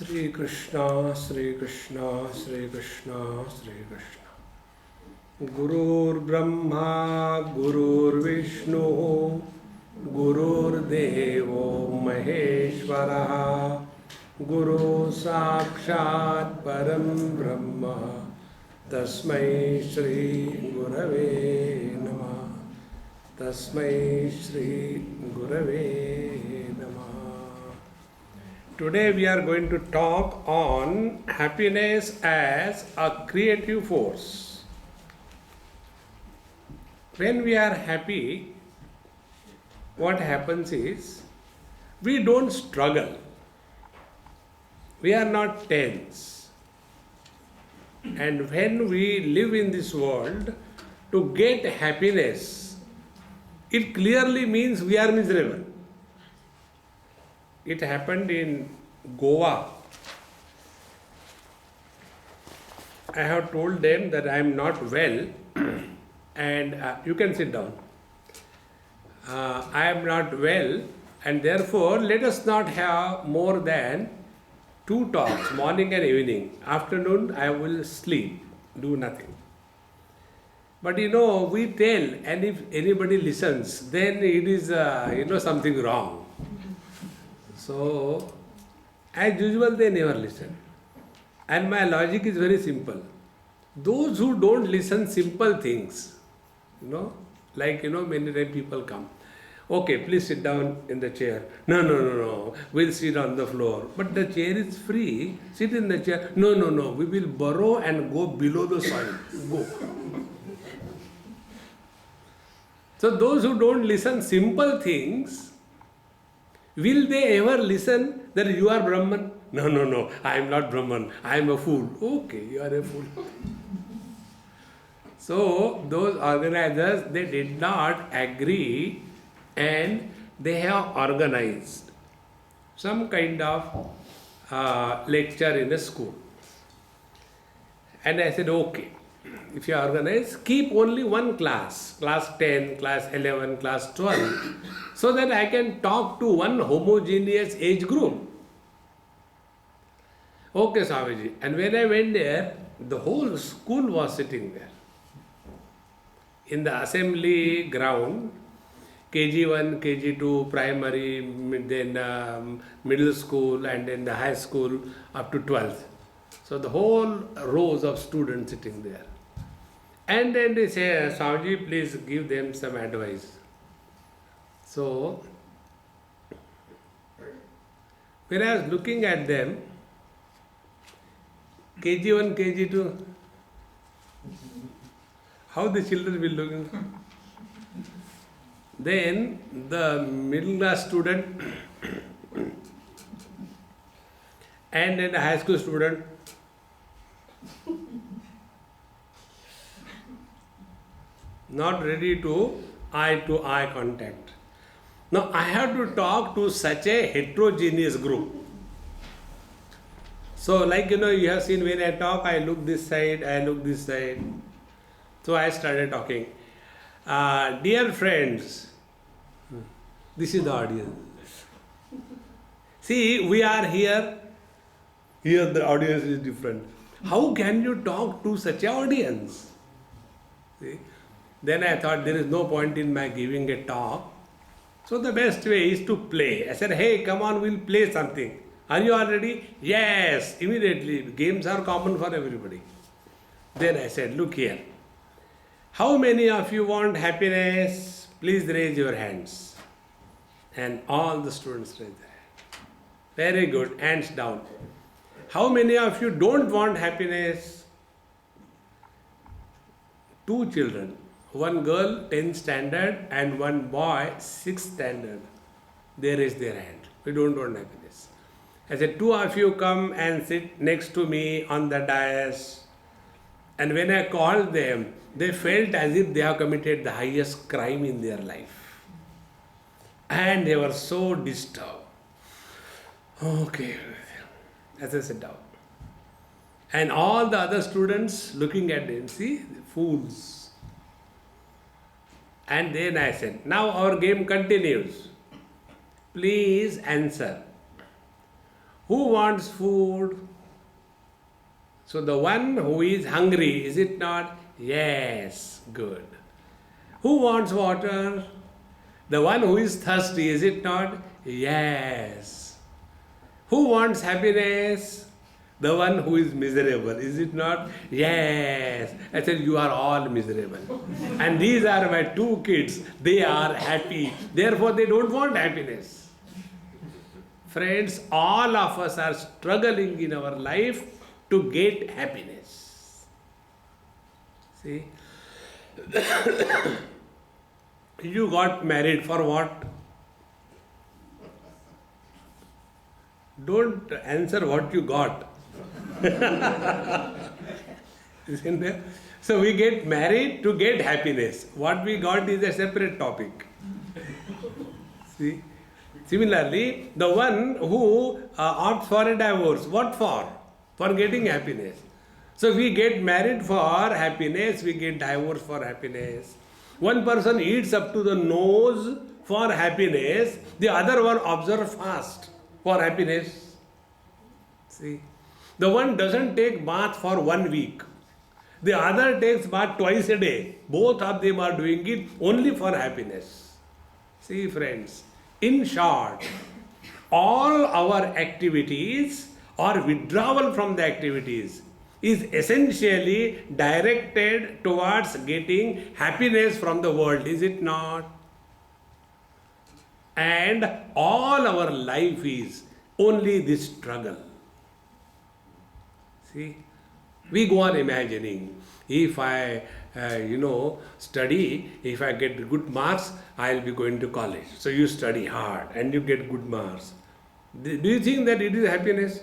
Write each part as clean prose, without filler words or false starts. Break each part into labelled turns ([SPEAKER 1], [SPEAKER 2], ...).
[SPEAKER 1] Sri Krishna, Sri Krishna, Sri Krishna, Sri Krishna. Gurur Brahma, Gurur Vishnu, Gurur Devo Maheshwara, Guru Sakshat Param Brahma, Tasmai Shri Gurave Namah, Tasmai Shri Gurave Namah. Today we are going to talk on happiness as a creative force. When we are happy, what happens is we don't struggle. We are not tense. And when we live in this world, to get happiness, it clearly means we are miserable. It happened in Goa. I have told them that I am not well and you can sit down. I am not well and therefore let us not have more than 2 talks, morning and evening. Afternoon I will sleep, do nothing. But we tell, and if anybody listens, then it is something wrong. So, as usual, they never listen. And my logic is very simple. Those who don't listen simple things, many times people come. Okay, please sit down in the chair. No, we'll sit on the floor. But the chair is free. Sit in the chair. No, we will burrow and go below the soil. Go. So those who don't listen simple things, will they ever listen that you are Brahman? No, I am not Brahman, I am a fool. Okay, you are a fool. So, those organizers, they did not agree and they have organized some kind of lecture in a school. And I said, okay, if you organize, keep only one class 10, class 11, class 12, so that I can talk to one homogeneous age group. Okay, Swamiji. And when I went there, the whole school was sitting there. In the assembly ground, KG1, KG2, primary, then middle school, and then the high school up to 12th. So the whole rows of students sitting there. And then they say, Swamiji, please give them some advice. So, when I was looking at them, KG1, KG2, how the children will look. Then the middle class student and then the high school student, not ready to eye contact. Now I have to talk to such a heterogeneous group. So you have seen when I talk, I look this side, I look this side. So I started talking. Dear friends, this is the audience. See, we are here the audience is different. How can you talk to such an audience? See? Then I thought there is no point in my giving a talk. So the best way is to play. I said, hey, come on, we'll play something. Are you all ready? Yes, immediately. Games are common for everybody. Then I said, look here. How many of you want happiness? Please raise your hands. And all the students raised their hands. Very good, hands down. How many of you don't want happiness? 2 children. One girl, 10th standard, and one boy, 6th standard. They raised their hand. We don't want happiness. I said, 2 of you come and sit next to me on the dais. And when I called them, they felt as if they have committed the highest crime in their life. And they were so disturbed. Okay. As I sat down. And all the other students looking at them, see, fools. And then I said, now our game continues. Please answer. Who wants food? So the one who is hungry, is it not? Yes, good. Who wants water? The one who is thirsty, is it not? Yes. Who wants happiness? The one who is miserable, is it not? Yes. I said, you are all miserable. And these are my two kids. They are happy. Therefore, they don't want happiness. Friends, all of us are struggling in our life to get happiness. See? You got married for what? Don't answer what you got. Isn't there? So we get married to get happiness. What we got is a separate topic. See? Similarly, the one who opts for a divorce, what for? For getting happiness. So we get married for happiness, we get divorced for happiness. One person eats up to the nose for happiness, the other one observes fast for happiness. See? The one doesn't take bath for 1 week. The other takes bath twice a day. Both of them are doing it only for happiness. See, friends, in short, all our activities or withdrawal from the activities is essentially directed towards getting happiness from the world, is it not? And all our life is only this struggle. See, we go on imagining, if I, study, if I get good marks, I'll be going to college. So you study hard and you get good marks. Do you think that it is happiness?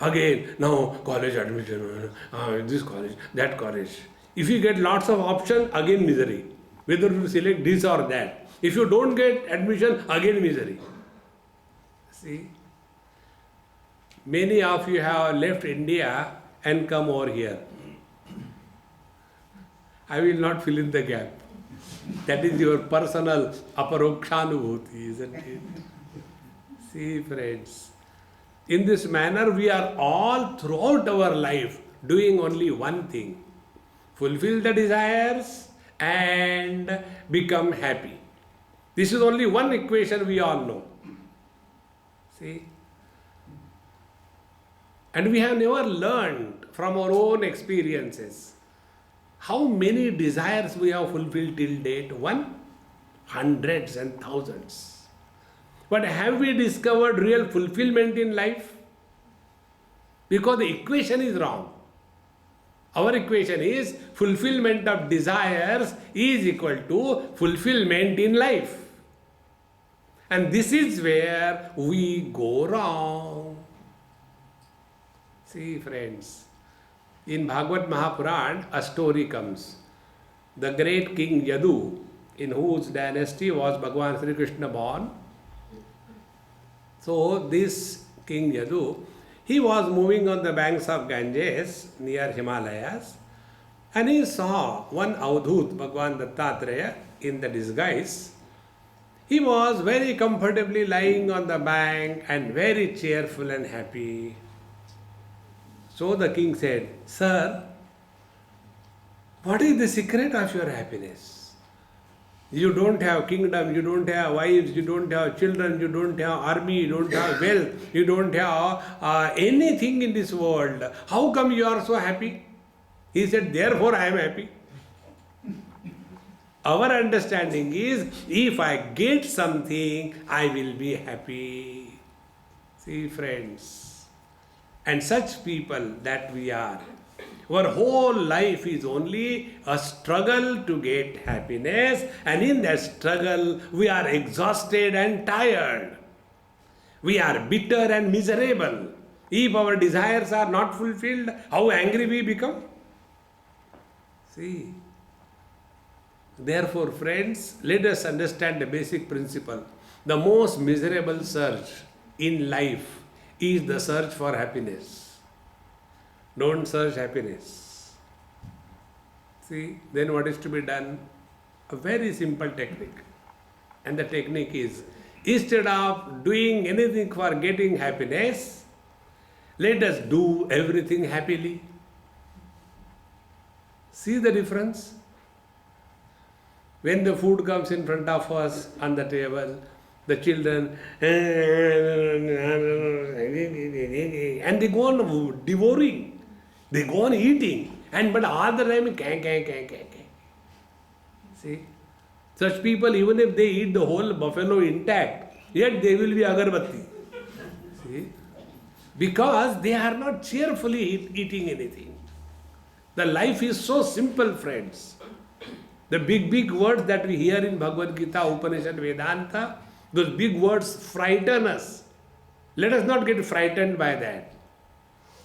[SPEAKER 1] Again, now college admission, this college, that college. If you get lots of options, again misery. Whether to select this or that. If you don't get admission, again misery. See? Many of you have left India and come over here. I will not fill in the gap. That is your personal aparokshanubhuti, isn't it? See, friends, in this manner we are all throughout our life doing only one thing. Fulfill the desires and become happy. This is only one equation we all know. See? And we have never learned from our own experiences how many desires we have fulfilled till date. One, hundreds and thousands. But have we discovered real fulfillment in life? Because the equation is wrong. Our equation is fulfillment of desires is equal to fulfillment in life. And this is where we go wrong. See, friends, in Bhagavad Mahapuran, a story comes. The great King Yadu, in whose dynasty was Bhagavan Sri Krishna born. So, this King Yadu, he was moving on the banks of Ganges near Himalayas, and he saw one Avadhut, Bhagavan Dattatreya, in the disguise. He was very comfortably lying on the bank and very cheerful and happy. So the king said, "Sir, what is the secret of your happiness? You don't have kingdom, you don't have wives, you don't have children, you don't have army, you don't have wealth, you don't have anything in this world. How come you are so happy?" He said, "Therefore I am happy." Our understanding is, if I get something, I will be happy. See, friends, and such people that we are. Our whole life is only a struggle to get happiness, and in that struggle we are exhausted and tired. We are bitter and miserable. If our desires are not fulfilled, how angry we become? See. Therefore, friends, let us understand the basic principle. The most miserable search in life is the search for happiness. Don't search happiness. See, then what is to be done? A very simple technique. And the technique is, instead of doing anything for getting happiness, Let us do everything happily. See the difference? When the food comes in front of us on the table, the children, and they go on devouring, they go on eating, but all the time, see? Such people, even if they eat the whole buffalo intact, yet they will be agarbatti. See? Because they are not cheerfully eating anything. The life is so simple, friends. The big words that we hear in Bhagavad Gita, Upanishad, Vedanta, those big words frighten us. Let us not get frightened by that.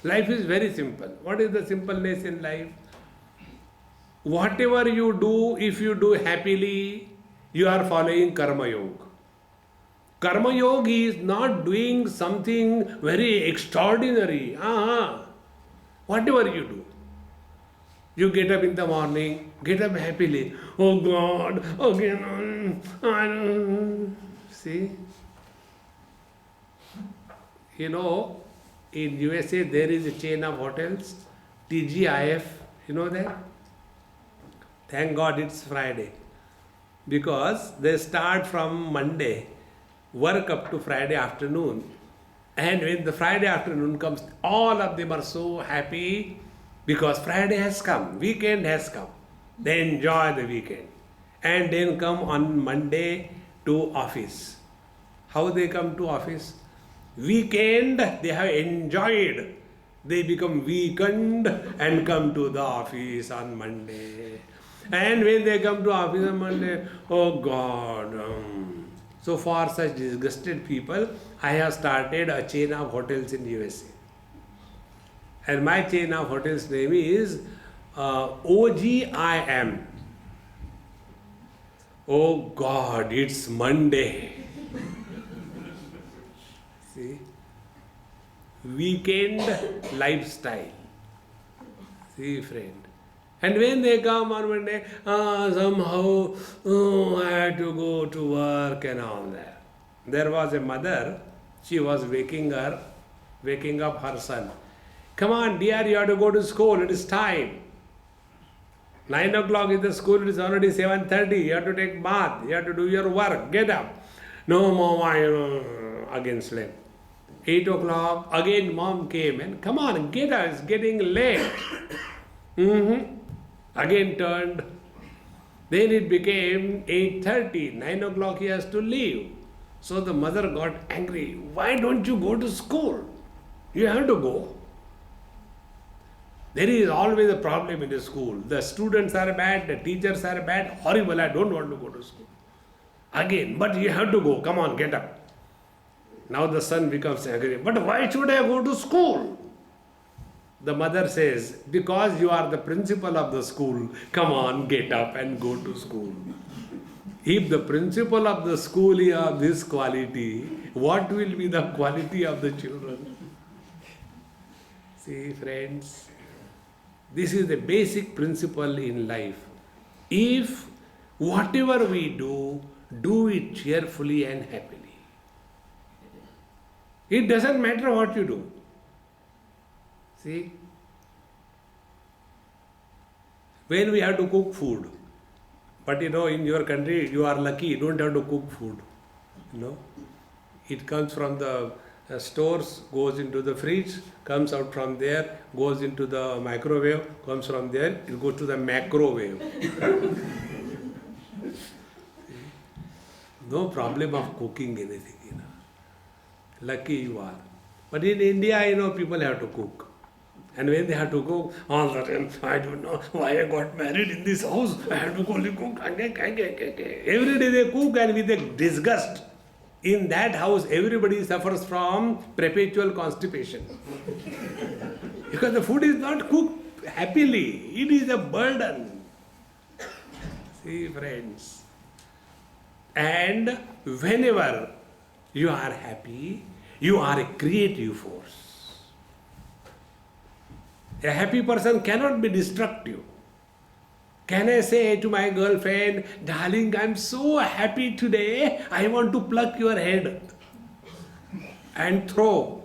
[SPEAKER 1] Life is very simple. What is the simpleness in life? Whatever you do, if you do happily, you are following Karma Yoga. Karma Yoga is not doing something very extraordinary. Whatever you do. You get up in the morning, get up happily. Oh God, again, see? You know, in USA there is a chain of hotels, TGIF, you know that? Thank God it's Friday. Because they start from Monday, work up to Friday afternoon. And when the Friday afternoon comes, all of them are so happy because Friday has come, weekend has come. They enjoy the weekend. And then come on Monday to office. How they come to office? Weekend they have enjoyed. They become weakened and come to the office on Monday. And when they come to office on Monday, oh God. So for such disgusted people, I have started a chain of hotels in USA. And my chain of hotels name is OGIM. Oh God, it's Monday. See? Weekend lifestyle. See, friend. And when they come on Monday, somehow, I had to go to work and all that. There was a mother, she was waking up her son. Come on, dear, you have to go to school, it is time. 9 o'clock is the school, it is already 7:30, you have to take bath, you have to do your work, get up. No, mom, I again slept. 8 o'clock, again mom came and come on, get up, it's getting late. Again turned. Then it became 8:30, 9 o'clock he has to leave. So the mother got angry. Why don't you go to school? You have to go. There is always a problem in the school. The students are bad, the teachers are bad, horrible, I don't want to go to school. Again, but you have to go, come on, get up. Now the son becomes angry. But why should I go to school? The mother says, because you are the principal of the school, come on, get up and go to school. If the principal of the school is of this quality, what will be the quality of the children? See, friends, this is the basic principle in life. If whatever we do it cheerfully and happily. It doesn't matter what you do. See, when we have to cook food, but in your country you are lucky, you don't have to cook food. It comes from the stores, goes into the fridge, comes out from there, goes into the microwave, comes from there, it goes to the macrowave. No problem of cooking anything. Lucky you are. But in India, people have to cook. And when they have to cook, all the time, I don't know why I got married in this house. I have to go cook. Every day they cook and with a disgust. In that house, everybody suffers from perpetual constipation. Because the food is not cooked happily. It is a burden. See, friends. And whenever you are happy, you are a creative force. A happy person cannot be destructive. Can I say to my girlfriend, darling, I'm so happy today, I want to pluck your head and throw.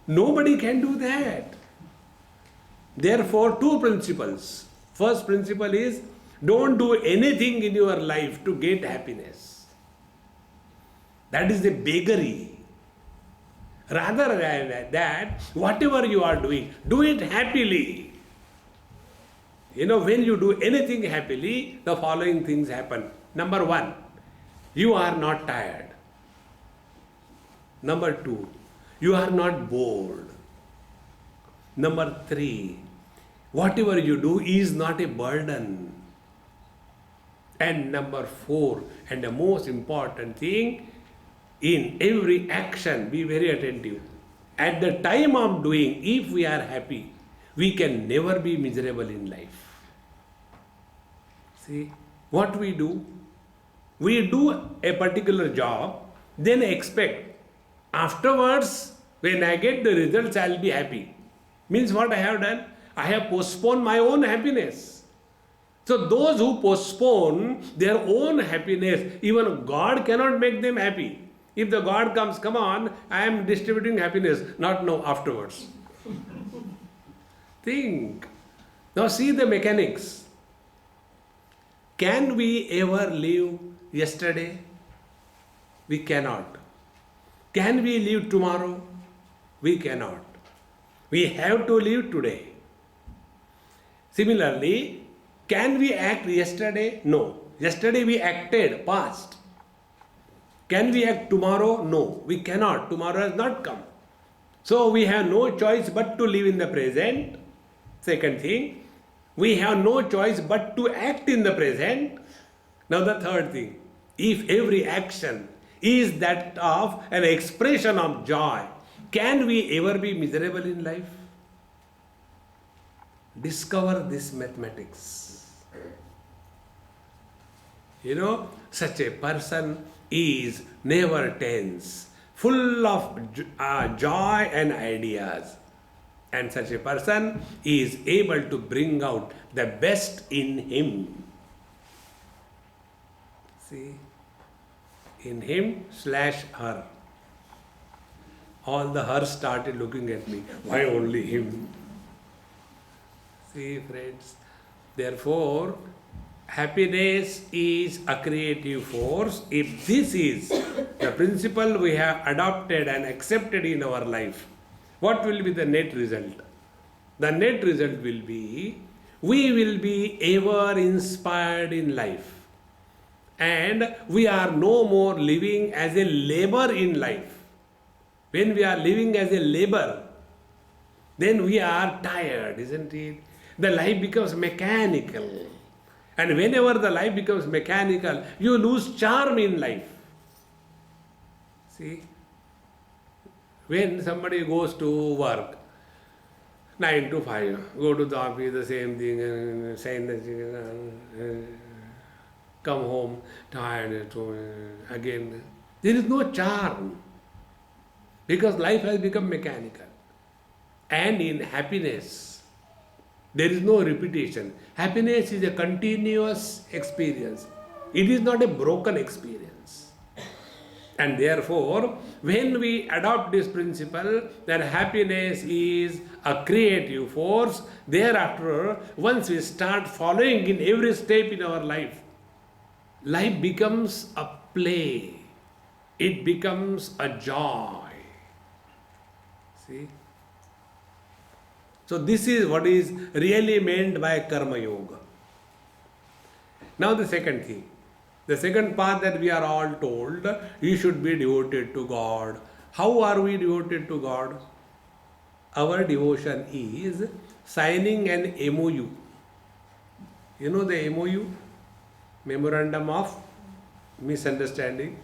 [SPEAKER 1] Nobody can do that. Therefore, two principles. First principle is, don't do anything in your life to get happiness. That is the beggary. Rather than that, whatever you are doing, do it happily. When you do anything happily, the following things happen. Number one, you are not tired. Number two, you are not bored. Number three, whatever you do is not a burden. And number four, and the most important thing, in every action, be very attentive. At the time of doing, if we are happy, we can never be miserable in life. See, what we do? We do a particular job, then expect, afterwards, when I get the results, I will be happy. Means what I have done? I have postponed my own happiness. So those who postpone their own happiness, even God cannot make them happy. If the God comes, come on, I am distributing happiness, not now, afterwards. Think. Now see the mechanics. Can we ever live yesterday? We cannot. Can we live tomorrow? We cannot. We have to live today. Similarly, can we act yesterday? No. Yesterday we acted, past. Can we act tomorrow? No, we cannot. Tomorrow has not come. So we have no choice but to live in the present. Second thing, we have no choice but to act in the present. Now the third thing, if every action is that of an expression of joy, can we ever be miserable in life? Discover this mathematics. Such a person is never tense, full of joy and ideas. And such a person is able to bring out the best in him. See, in him/her. All the her started looking at me. Why only him? See, friends, therefore, happiness is a creative force. If this is the principle we have adopted and accepted in our life, what will be the net result? The net result will be, we will be ever inspired in life. And we are no more living as a labor in life. When we are living as a labor, then we are tired, isn't it? The life becomes mechanical. And whenever the life becomes mechanical, you lose charm in life. See? When somebody goes to work, 9 to 5, go to the office, the same thing, saying the thing, come home, tired, again. There is no charm. Because life has become mechanical. And in happiness, there is no repetition. Happiness is a continuous experience. It is not a broken experience. And therefore, when we adopt this principle that happiness is a creative force, thereafter, once we start following in every step in our life, life becomes a play. It becomes a joy. See? So this is what is really meant by Karma Yoga. Now the second thing. The second part that we are all told, you should be devoted to God. How are we devoted to God? Our devotion is signing an MOU. You know the MOU? Memorandum of Misunderstanding.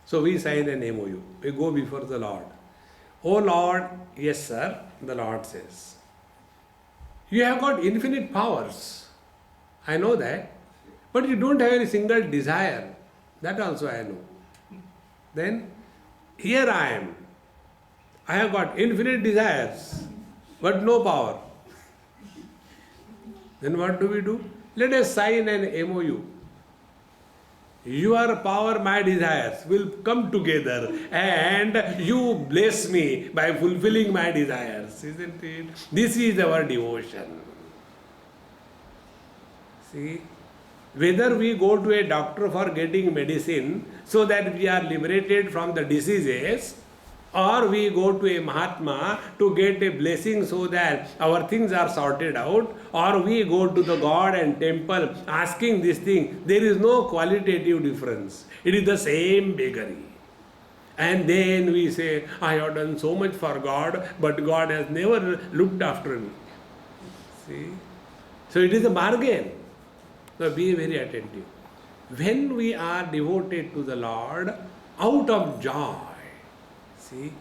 [SPEAKER 1] So we sign an MOU. We go before the Lord. Oh Lord, yes sir, the Lord says. You have got infinite powers. I know that. But you don't have any single desire. That also I know. Then, here I am. I have got infinite desires, but no power. Then what do we do? Let us sign an MOU. Your power, my desires will come together and you bless me by fulfilling my desires, isn't it? This is our devotion. See, whether we go to a doctor for getting medicine so that we are liberated from the diseases, or we go to a Mahatma to get a blessing so that our things are sorted out, or we go to the God and temple asking this thing, there is no qualitative difference. It is the same bakery. And then we say, I have done so much for God, but God has never looked after me. See? So it is a bargain. So be very attentive. When we are devoted to the Lord out of joy, see,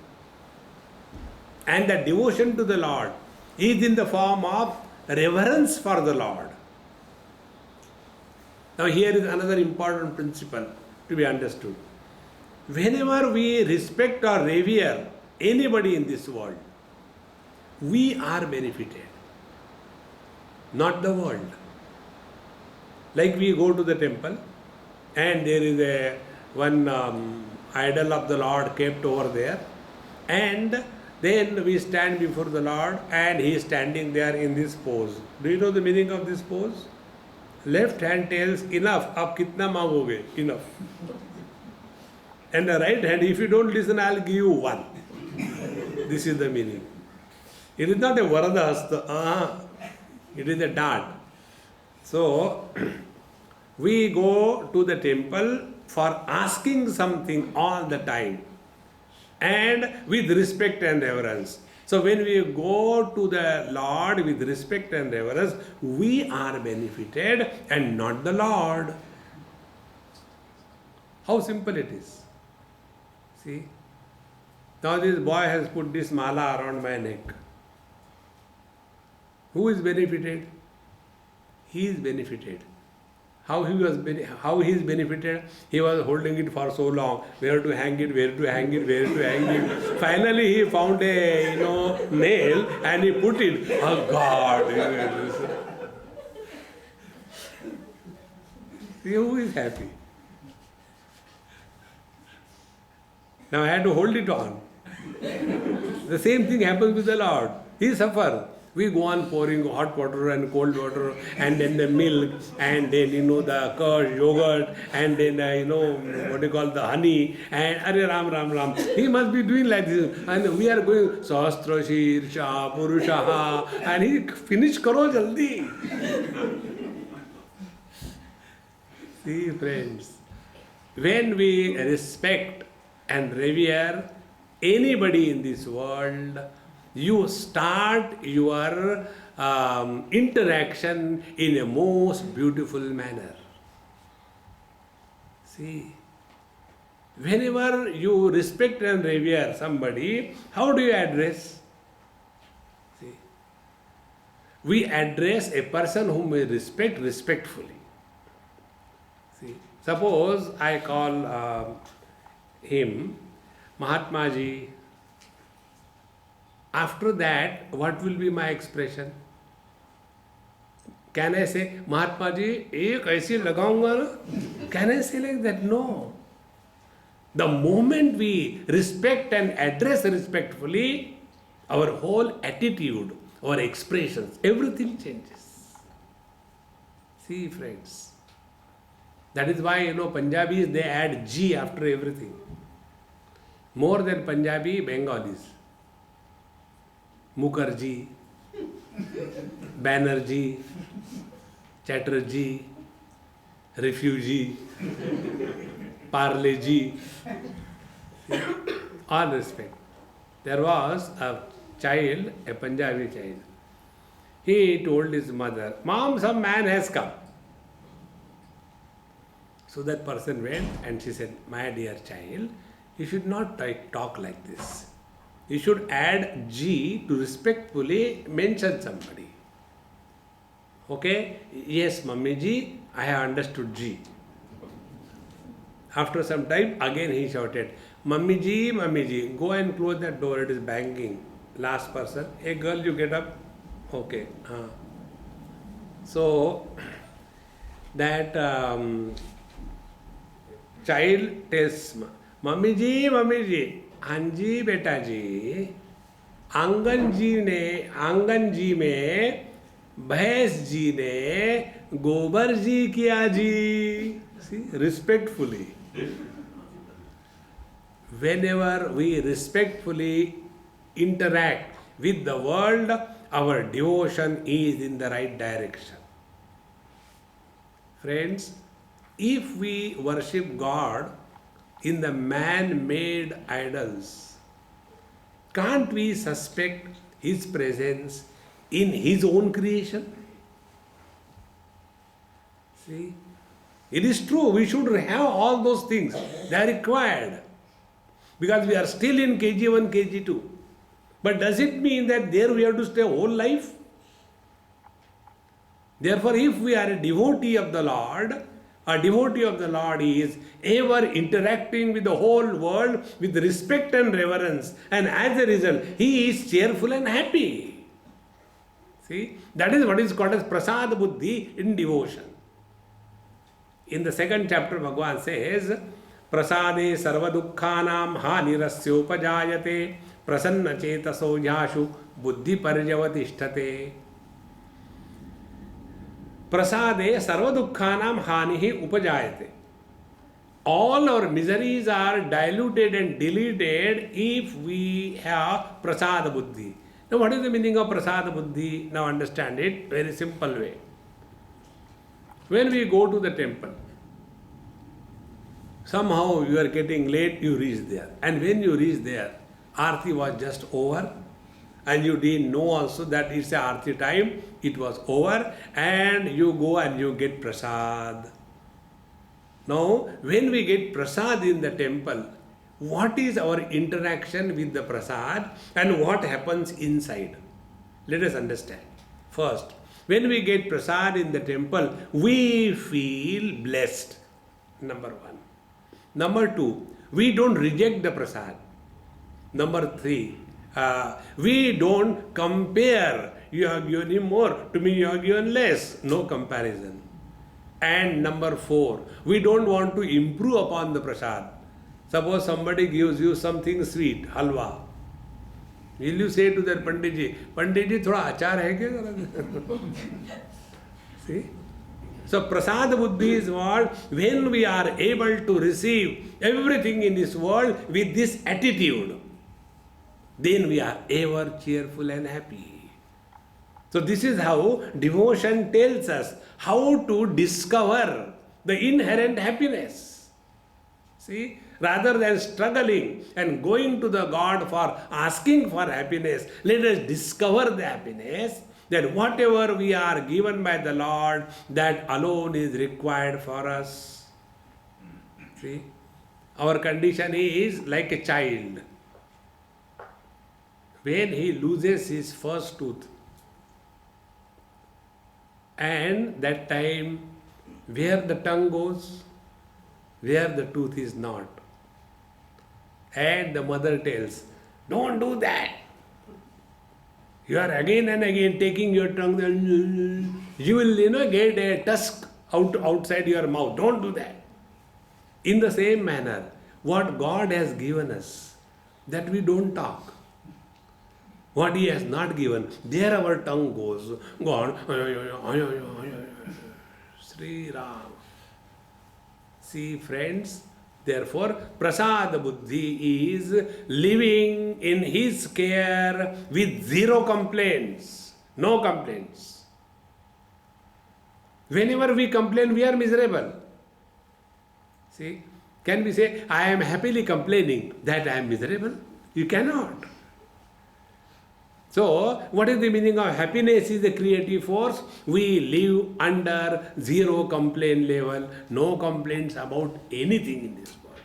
[SPEAKER 1] and the devotion to the Lord is in the form of reverence for the Lord. Now here is another important principle to be understood. Whenever we respect or revere anybody in this world, we are benefited, not the world. Like we go to the temple and there is one idol of the Lord kept over there, and then we stand before the Lord and he is standing there in this pose. Do you know the meaning of this pose? Left hand tells enough, ab kitna mangoge? Enough. And the right hand, if you don't listen, I'll give you one. This is the meaning. It is not a varada hasta, it is a dart. So, we go to the temple for asking something all the time and with respect and reverence. So, when we go to the Lord with respect and reverence, we are benefited and not the Lord. How simple it is. See? Now this boy has put this mala around my neck. Who is benefited? He is benefited. How he is benefited? He was holding it for so long. Where to hang it? Where to hang it? Where to hang it? Finally, he found a nail and he put it. Oh God! See, who is happy? Now I had to hold it on. The same thing happens with the Lord. He suffers. We go on pouring hot water and cold water and then the milk and then the curd, yogurt and then what you call the honey and Hare Ram Ram Ram. He must be doing like this. And we are going Sahasra Shirsha Purushaha and he finished karo jaldi. See friends, when we respect and revere anybody in this world, you start your interaction in a most beautiful manner. See, whenever you respect and revere somebody, how do you address? See, we address a person whom we respect respectfully. See, suppose I call him Mahatma Ji. After that, what will be my expression? Can I say, Mahatma Ji, ek aisi lagaunga na? Can I say like that? No. The moment we respect and address respectfully, our whole attitude, our expressions, everything changes. See, friends. That is why, Punjabis, they add G after everything. More than Punjabi, Bengalis. Mukherjee, Banerjee, Chatterjee, Refugee, Parleyjee. All respect. There was a child, a Punjabi child. He told his mother, Mom, some man has come. So that person went and she said, my dear child, you should not talk like this. You should add G to respectfully mention somebody. Okay? Yes, Mummy Ji, I have understood G. After some time, again he shouted, Mummy Ji, go and close that door, it is banging. Last person, hey girl, you get up. Okay. So, that Child tells Mummy ji, Anji beta ji, आंगन जी में भैंस जी ने गोबर जी किया जी. See, respectfully. Whenever we respectfully interact with the world, our devotion is in the right direction. Friends, if we worship God in the man-made idols, can't we suspect His presence in His own creation? See, it is true, we should have all those things. They are required. Because we are still in KG1, KG2. But does it mean that there we have to stay whole life? Therefore, if we are a devotee of the Lord, a devotee of the Lord is ever interacting with the whole world with respect and reverence, and as a result, he is cheerful and happy. See, that is what is called as prasad buddhi in devotion. In the second chapter, Bhagavan says, prasade sarva dukkhanam hanirasyopajayate prasanna chetaso yashu buddhi parjavatisthate. Prasade sarva dukkhanam hanihi upajayate. All our miseries are diluted and deleted if we have prasad buddhi. Now, what is the meaning of prasad buddhi? Now, understand it very simple way. When we go to the temple, somehow you are getting late, you reach there. And when you reach there, Aarti was just over. And you didn't know also that it's a Aarti time. It was over. And you go and you get prasad. Now, when we get prasad in the temple, what is our interaction with the prasad and what happens inside? Let us understand. First, when we get prasad in the temple, we feel blessed. Number one. Number two, we don't reject the prasad. Number three, we don't compare. You have given him more, to me you have given less. No comparison. And number four, we don't want to improve upon the prasad. Suppose somebody gives you something sweet, halwa. Will you say to that Panditji, thoda achar hai kya? See? So prasad buddhi is what? When we are able to receive everything in this world with this attitude, then we are ever cheerful and happy. So this is how devotion tells us how to discover the inherent happiness. See, rather than struggling and going to the God for asking for happiness, let us discover the happiness. That whatever we are given by the Lord, that alone is required for us. See, our condition is like a child. When he loses his first tooth, and that time where the tongue goes, where the tooth is not. And the mother tells, don't do that. You are again and again taking your tongue, you will get a tusk outside your mouth. Don't do that. In the same manner, what God has given us, that we don't talk. What He has not given, there our tongue goes. God, Sri Ram. See, friends, therefore, prasad buddhi is living in His care with zero complaints. No complaints. Whenever we complain, we are miserable. See, can we say, I am happily complaining that I am miserable? You cannot. So, what is the meaning of happiness is the creative force? We live under zero complaint level, no complaints about anything in this world.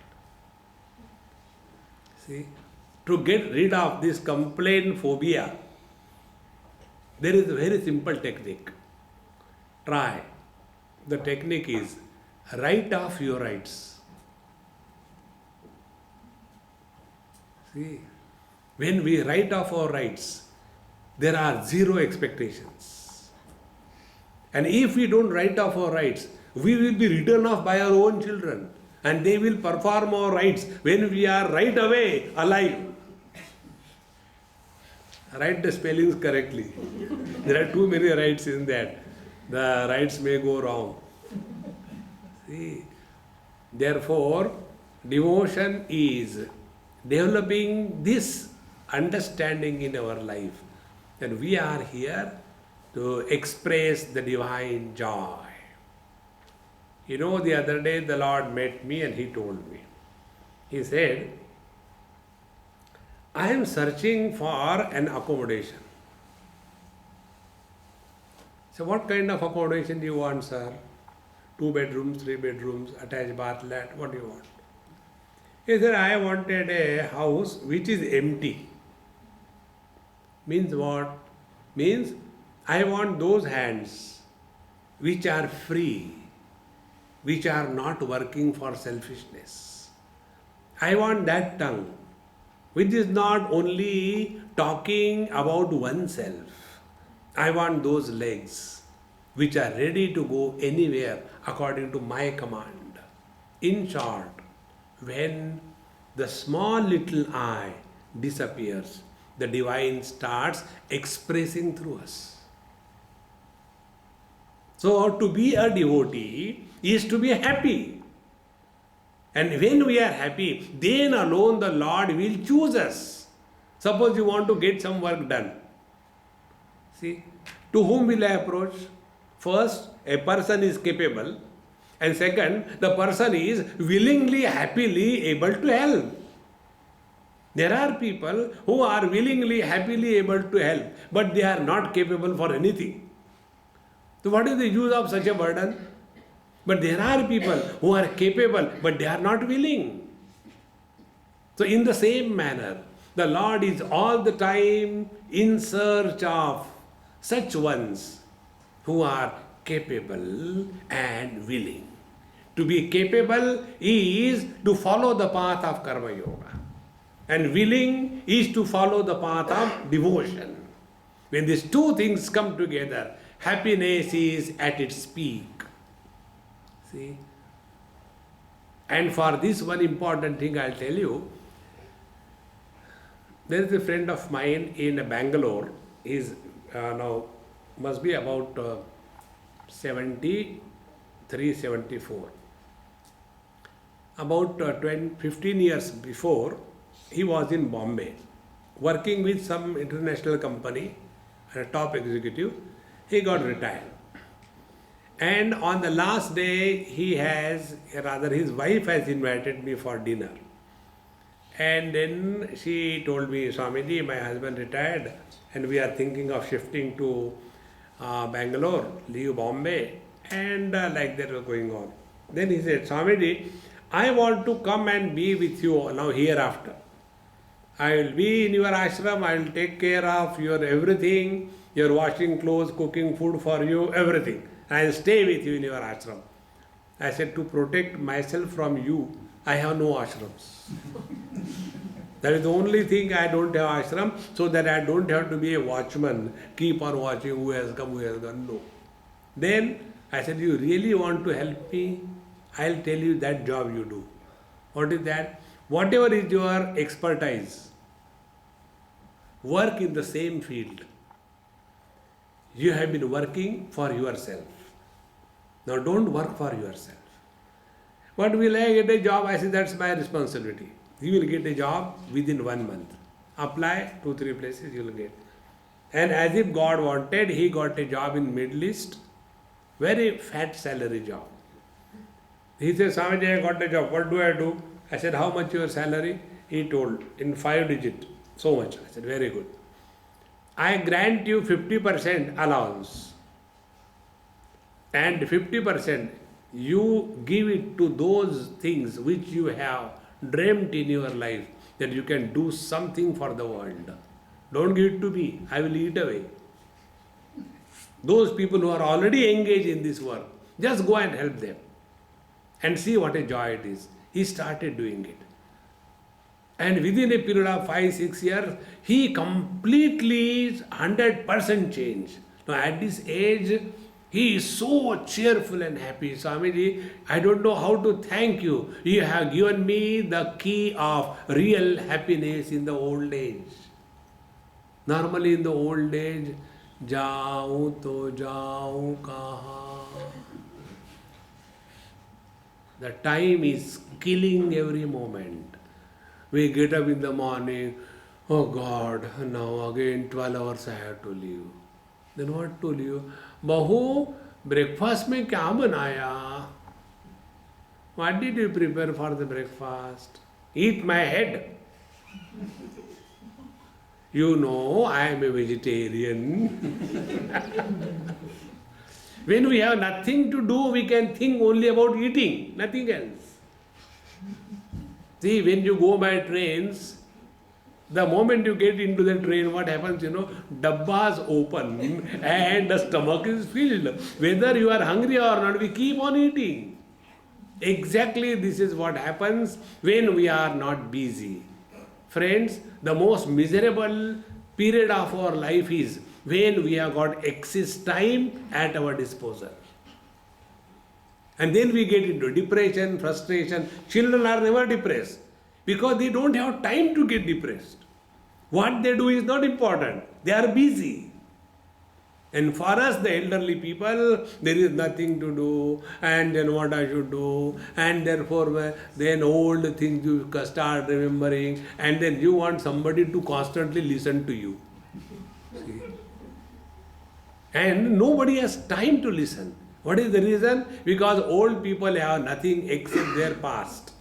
[SPEAKER 1] See, to get rid of this complaint phobia, there is a very simple technique. Try. The technique is write off your rights. See, when we write off our rights, there are zero expectations. And if we don't write off our rights, we will be written off by our own children. and they will perform our rites when we are right away alive. Write the spellings correctly. There are too many rites in that. The rites may go wrong. See, therefore, devotion is developing this understanding in our life that we are here to express the divine joy. You know, the other day the Lord met me and He told me. He said, I am searching for an accommodation. So what kind of accommodation do you want, sir? 2 bedrooms, 3 bedrooms, attached bathlet, what do you want? He said, I wanted a house which is empty. Means what? Means I want those hands which are free, which are not working for selfishness. I want that tongue which is not only talking about oneself. I want those legs which are ready to go anywhere according to my command. In short, when the small little I disappears, the divine starts expressing through us. So to be a devotee is to be happy. And when we are happy, then alone the Lord will choose us. Suppose you want to get some work done. See, to whom will I approach? First, a person is capable, and second, the person is willingly, happily able to help. There are people who are willingly, happily able to help, but they are not capable for anything. So what is the use of such a burden? But there are people who are capable, but they are not willing. So in the same manner, the Lord is all the time in search of such ones who are capable and willing. To be capable is to follow the path of Karma Yoga. And willing is to follow the path of devotion. When these two things come together, happiness is at its peak. See? And for this one important thing I'll tell you, there is a friend of mine in Bangalore. He's now must be about 73, 74. About 15 years before, he was in Bombay, working with some international company, a top executive. He got retired. And on the last day, his wife has invited me for dinner. And then she told me, Swamiji, my husband retired and we are thinking of shifting to Bangalore, leave Bombay, and like that was going on. Then he said, Swamiji, I want to come and be with you now hereafter. I will be in your ashram, I will take care of your everything, your washing clothes, cooking food for you, everything. I will stay with you in your ashram. I said, to protect myself from you, I have no ashrams. That is the only thing I don't have ashram, so that I don't have to be a watchman, keep on watching who has come, who has gone. No. Then I said, you really want to help me? I'll tell you that job you do. What is that? Whatever is your expertise, work in the same field. You have been working for yourself. Now don't work for yourself. But will I get a job? I said, that's my responsibility. You will get a job within 1 month. Apply 2-3 places, you will get. And as if God wanted, he got a job in Middle East, very fat salary job. He said, Swamiji, I got a job. What do I do? I said, how much your salary? He told, in 5 digit, so much. I said, very good. I grant you 50% allowance. And 50% you give it to those things which you have dreamt in your life, that you can do something for the world. Don't give it to me. I will eat away. Those people who are already engaged in this work, just go and help them. And see what a joy it is. He started doing it. And within a period of 5-6 years, he completely 100% changed. Now at this age, He is so cheerful and happy. Swamiji, I don't know how to thank you. You have given me the key of real happiness in the old age. Normally in the old age, jaun to jaun kahan. The time is killing every moment. We get up in the morning, oh God, now again 12 hours I have to leave. Then what to leave? Bahu, breakfast में क्या बनाया? What did you prepare for the breakfast? Eat my head. You know, I am a vegetarian. When we have nothing to do, we can think only about eating, nothing else. See, when you go by trains, the moment you get into the train, what happens, dabbas open and the stomach is filled. Whether you are hungry or not, we keep on eating. Exactly this is what happens when we are not busy. Friends, the most miserable period of our life is when we have got excess time at our disposal. And then we get into depression, frustration. Children are never depressed because they don't have time to get depressed. What they do is not important. They are busy. And for us, the elderly people, there is nothing to do, and then what I should do, and therefore then old things you start remembering, and then you want somebody to constantly listen to you. See? And nobody has time to listen. What is the reason? Because old people have nothing except their past.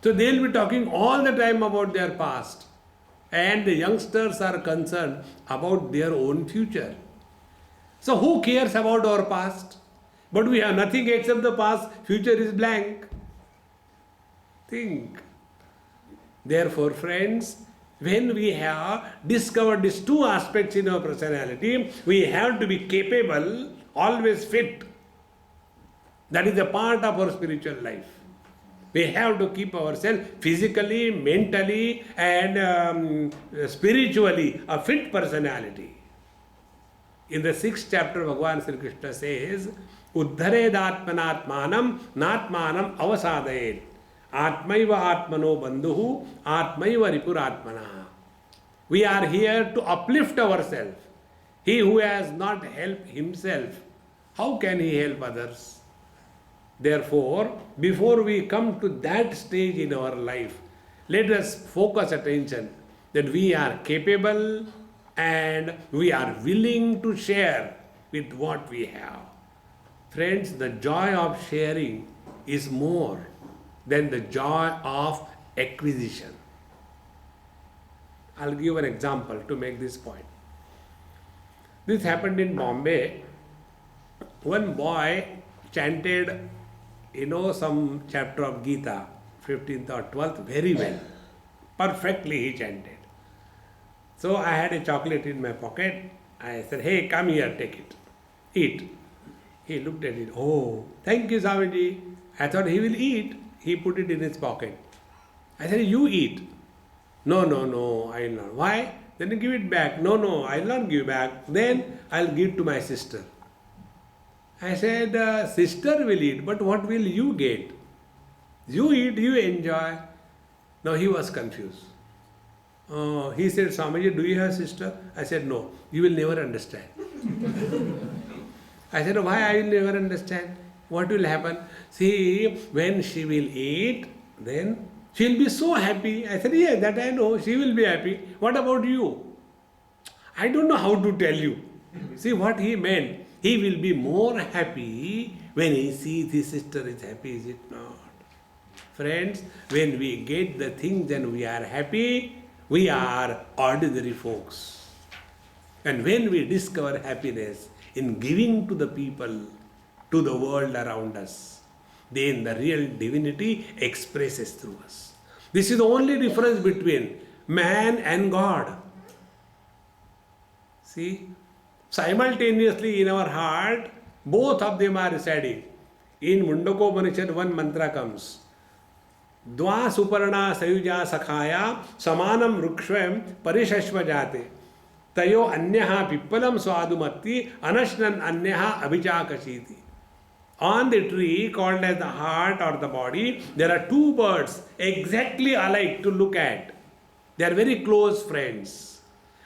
[SPEAKER 1] So they will be talking all the time about their past. And the youngsters are concerned about their own future. So who cares about our past? But we have nothing except the past. Future is blank. Think. Therefore, friends, when we have discovered these two aspects in our personality, we have to be capable, always fit. That is a part of our spiritual life. We have to keep ourselves physically, mentally, and spiritually a fit personality. In the 6th chapter, Bhagavan Sri Krishna says, Uddhared atmanatmanam natmanam avasadayet atmaiva atmano bandhuhu atmaiva ripuratmana. We are here to uplift ourselves. He who has not helped himself, how can he help others? Therefore, before we come to that stage in our life, let us focus attention that we are capable and we are willing to share with what we have. Friends, the joy of sharing is more than the joy of acquisition. I'll give an example to make this point. This happened in Bombay. One boy chanted, some chapter of Gita, 15th or 12th, very well. Perfectly he chanted. So I had a chocolate in my pocket. I said, hey, come here, take it. Eat. He looked at it. Oh, thank you, Swamiji. I thought he will eat. He put it in his pocket. I said, you eat. No, I will not. Why? Then you give it back. No, I will not give back. Then I will give to my sister. I said, sister will eat, but what will you get? You eat, you enjoy. Now he was confused. He said, Swamiji, do you have a sister? I said, no, you will never understand. I said, why I will never understand? What will happen? See, when she will eat, then she will be so happy. I said, yeah, that I know, she will be happy. What about you? I don't know how to tell you. See what he meant. He will be more happy when he sees his sister is happy, is it not? Friends, when we get the things and we are happy, we are ordinary folks. And when we discover happiness in giving to the people, to the world around us, then the real divinity expresses through us. This is the only difference between man and God. See? Simultaneously in our heart, both of them are residing. In Mundakopanishad, one mantra comes. Dva suparna sayuja sakhaya samanam rukshvam parishashva jate. Tayo anyaha pippalam swadumatti anashnan anyaha abhichakashiti. On the tree called as the heart or the body, there are two birds exactly alike to look at. They are very close friends.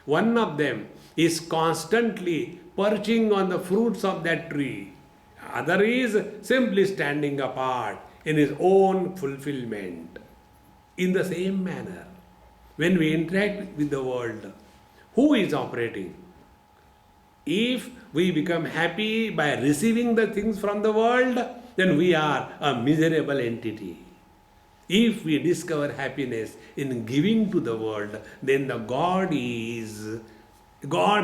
[SPEAKER 1] One of them is constantly perching on the fruits of that tree. Other is simply standing apart in his own fulfillment. In the same manner, when we interact with the world, who is operating? If we become happy by receiving the things from the world, then we are a miserable entity. If we discover happiness in giving to the world, then God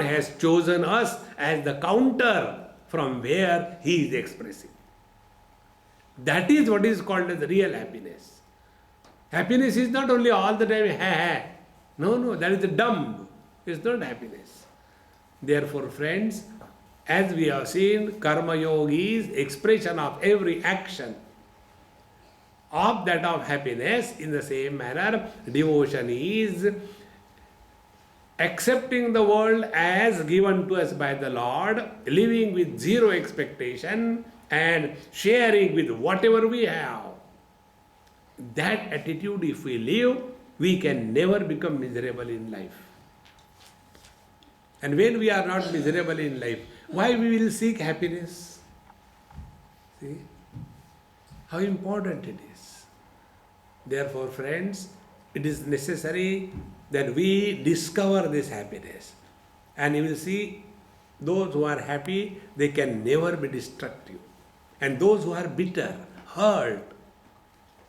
[SPEAKER 1] has chosen us as the counter from where He is expressing. That is what is called as real happiness. Happiness is not only all the time ha. No, that is dumb. It's not happiness. Therefore, friends, as we have seen, Karma Yoga is expression of every action of that of happiness. In the same manner, devotion is accepting the world as given to us by the Lord, living with zero expectation and sharing with whatever we have. That attitude, if we live, we can never become miserable in life. And when we are not miserable in life, why we will seek happiness? See how important it is. Therefore, friends, it is necessary that we discover this happiness. And you will see, those who are happy, they can never be destructive. And those who are bitter, hurt,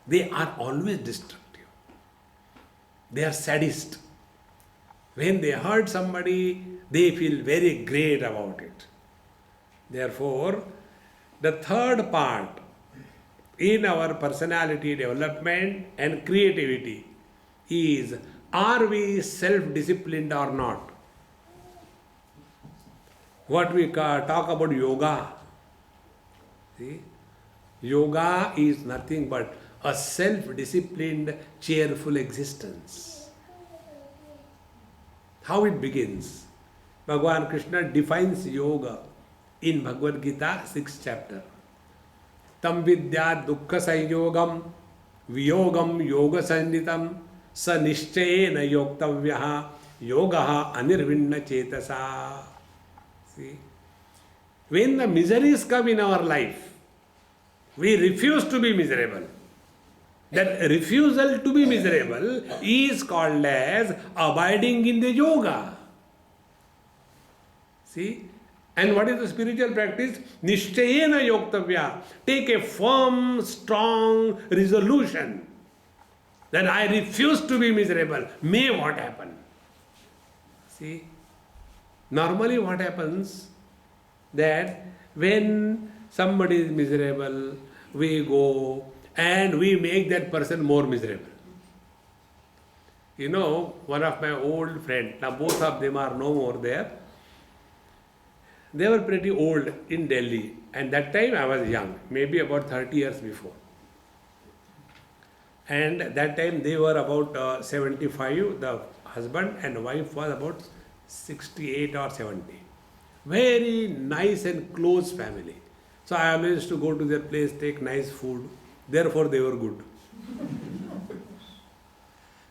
[SPEAKER 1] they are always destructive. They are sadist. When they hurt somebody, they feel very great about it. Therefore, the third part in our personality development and creativity is, are we self-disciplined or not? What we talk about yoga. See? Yoga is nothing but a self-disciplined, cheerful existence. How it begins? Bhagavan Krishna defines yoga in Bhagavad Gita, 6th chapter. Tam vidya dukkha sanyogam viyogam yoga sanditam sa nishchayena yoktavyaha yogaha anirvinna chetasa. See? When the miseries come in our life, we refuse to be miserable. That refusal to be miserable is called as abiding in the yoga. See? And what is the spiritual practice? Nishchayena yoktavya. Take a firm, strong resolution that I refuse to be miserable. May what happen? See? Normally what happens, that when somebody is miserable, we go and we make that person more miserable. You know, one of my old friends, now both of them are no more there. They were pretty old in Delhi, and that time I was young, maybe about 30 years before. And that time they were about 75, the husband, and wife was about 68 or 70. Very nice and close family. So I always used to go to their place, take nice food. Therefore they were good.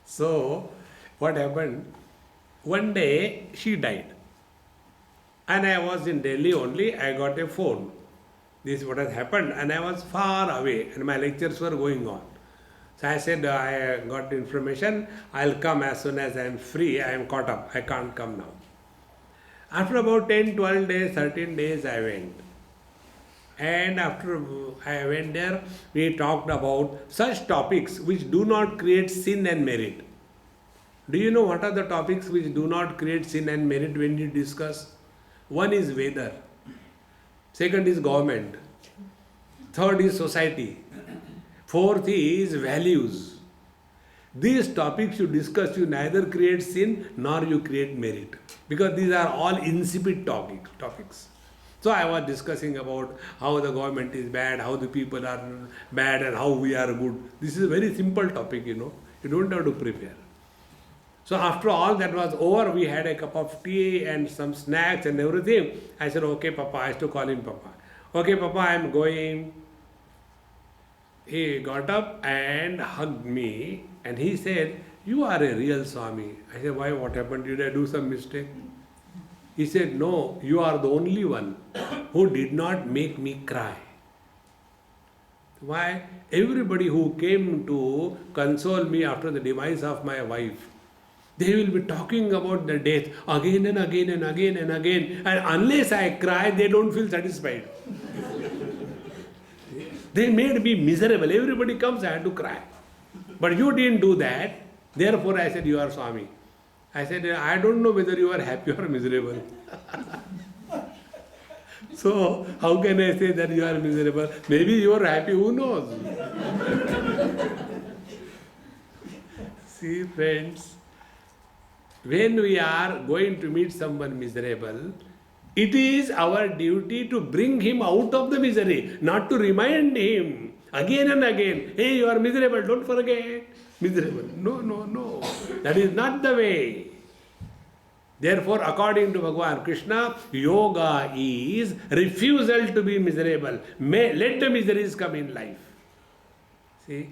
[SPEAKER 1] So what happened? One day she died. And I was in Delhi only. I got a phone. This is what has happened. And I was far away and my lectures were going on. So I said, I got information. I'll come as soon as I am free. I am caught up. I can't come now. After about 10, 12 days, 13 days, I went. And after I went there, we talked about such topics which do not create sin and merit. Do you know what are the topics which do not create sin and merit when you discuss? One is weather. Second is government. Third is society. Fourth is values. These topics you discuss, you neither create sin nor you create merit. Because these are all insipid topics. So I was discussing about how the government is bad, how the people are bad and how we are good. This is a very simple topic, you know. You don't have to prepare. So after all that was over, we had a cup of tea and some snacks and everything. I said, okay, Papa. I used to call him Papa. Okay, Papa, I am going. He got up and hugged me and he said, you are a real Swami. I said, why? What happened? Did I do some mistake? He said, no, you are the only one who did not make me cry. Why? Everybody who came to console me after the demise of my wife, they will be talking about the death again and again and again and again. And unless I cry, they don't feel satisfied. They made me miserable. Everybody comes, I had to cry. But you didn't do that. Therefore, I said, you are Swami. I said, I don't know whether you are happy or miserable. So, how can I say that you are miserable? Maybe you are happy, who knows? See, friends, when we are going to meet someone miserable, it is our duty to bring him out of the misery, not to remind him again and again, hey, you are miserable, don't forget. Miserable. No, no, no. That is not the way. Therefore, according to Bhagavan Krishna, yoga is refusal to be miserable. Let the miseries come in life. See?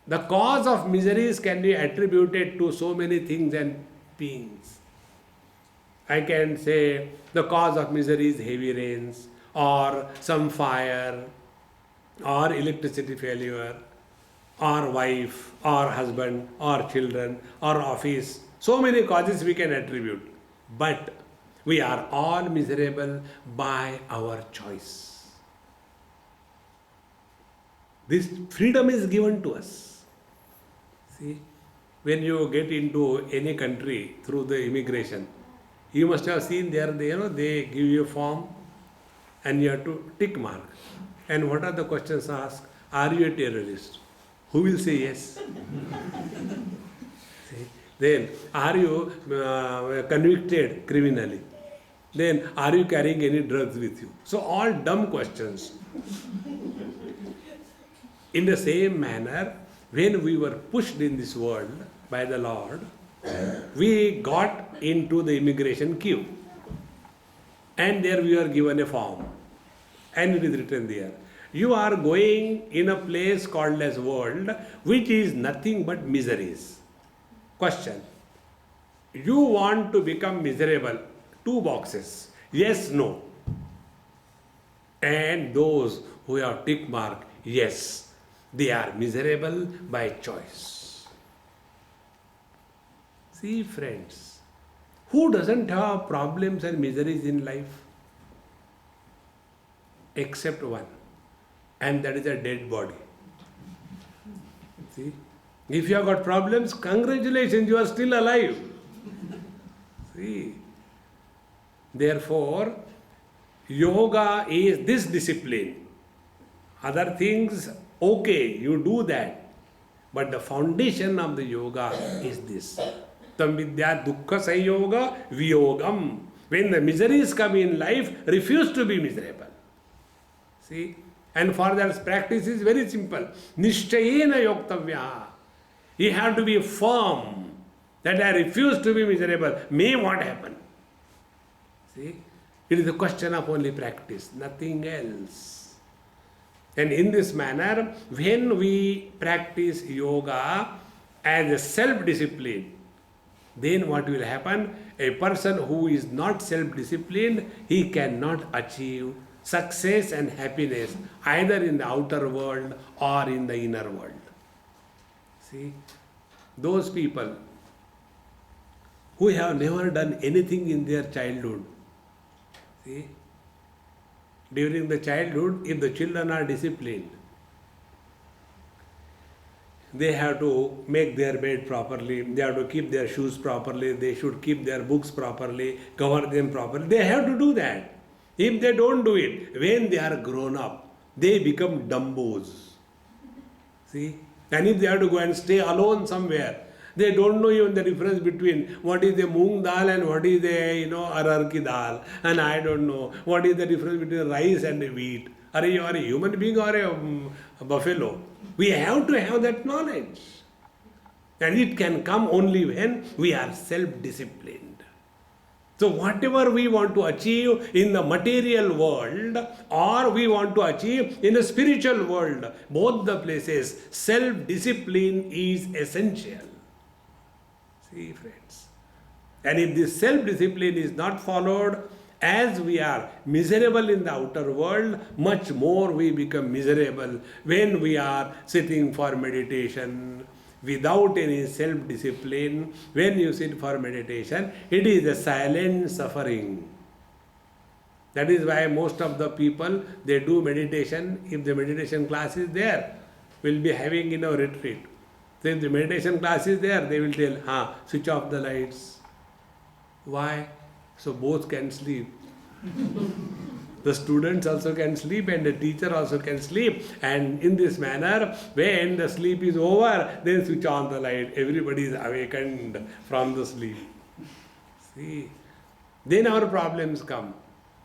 [SPEAKER 1] The cause of miseries can be attributed to so many things and beings. I can say the cause of misery is heavy rains, or some fire, or electricity failure, or wife, or husband, or children, or office. So many causes we can attribute. But we are all miserable by our choice. This freedom is given to us. See, when you get into any country through the immigration, you must have seen there, they give you a form and you have to tick mark. And what are the questions asked? Are you a terrorist? Who will say yes? See? Then, are you convicted criminally? Then, are you carrying any drugs with you? So, all dumb questions. In the same manner, when we were pushed in this world by the Lord, we got into the immigration queue. And there we are given a form. And it is written there. You are going in a place called as world, which is nothing but miseries. Question. You want to become miserable? 2 boxes. Yes, no. And those who have tick mark, yes. They are miserable by choice. See, friends, who doesn't have problems and miseries in life? Except one. And that is a dead body. See? If you have got problems, congratulations, you are still alive. See? Therefore, yoga is this discipline. Other things, okay, you do that. But the foundation of the yoga is this. Tam vidya dukkha sanyoga viyogam. When the miseries come in life, refuse to be miserable. See? And for that practice is very simple. Nishchayena yoktavya. You have to be firm that I refuse to be miserable. May what happen? See? It is a question of only practice, nothing else. And in this manner, when we practice yoga as a self-discipline, then what will happen? A person who is not self-disciplined, he cannot achieve success and happiness either in the outer world or in the inner world. See, those people who have never done anything in their childhood, see, during the childhood, if the children are disciplined, they have to make their bed properly, they have to keep their shoes properly, they should keep their books properly, cover them properly. They have to do that. If they don't do it, when they are grown up, they become dumbos. See? And if they have to go and stay alone somewhere, they don't know even the difference between what is a moong dal and what is a, arar ki dal. And I don't know what is the difference between rice and wheat. Are you are a human being or a buffalo? We have to have that knowledge. And it can come only when we are self-disciplined. So whatever we want to achieve in the material world or we want to achieve in the spiritual world, both the places, self-discipline is essential. See, friends. And if this self-discipline is not followed, as we are miserable in the outer world, much more we become miserable when we are sitting for meditation without any self-discipline. When you sit for meditation, it is a silent suffering. That is why most of the people, they do meditation. If the meditation class is there, we'll be having in our retreat. So if the meditation class is there, they will tell, switch off the lights. Why? So both can sleep. The students also can sleep and the teacher also can sleep. And in this manner, when the sleep is over, then switch on the light. Everybody is awakened from the sleep. See, then our problems come.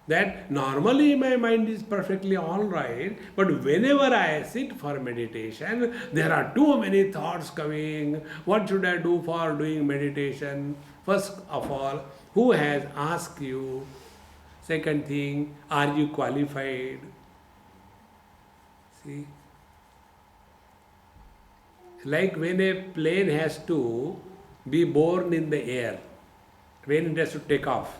[SPEAKER 1] That normally my mind is perfectly all right, but whenever I sit for meditation, there are too many thoughts coming. What should I do for doing meditation? First of all, who has asked you? Second thing, are you qualified? See? Like when a plane has to be born in the air, when it has to take off,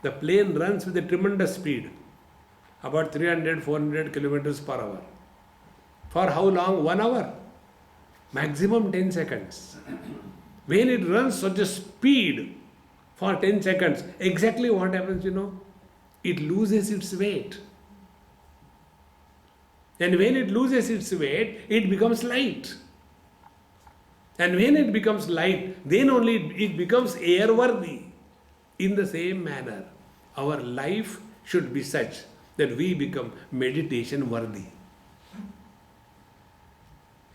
[SPEAKER 1] the plane runs with a tremendous speed, about 300, 400 kilometers per hour. For how long? 1 hour. Maximum 10 seconds. When it runs such a speed for 10 seconds, exactly what happens, It loses its weight. And when it loses its weight, it becomes light. And when it becomes light, then only it becomes airworthy. In the same manner, our life should be such that we become meditation worthy.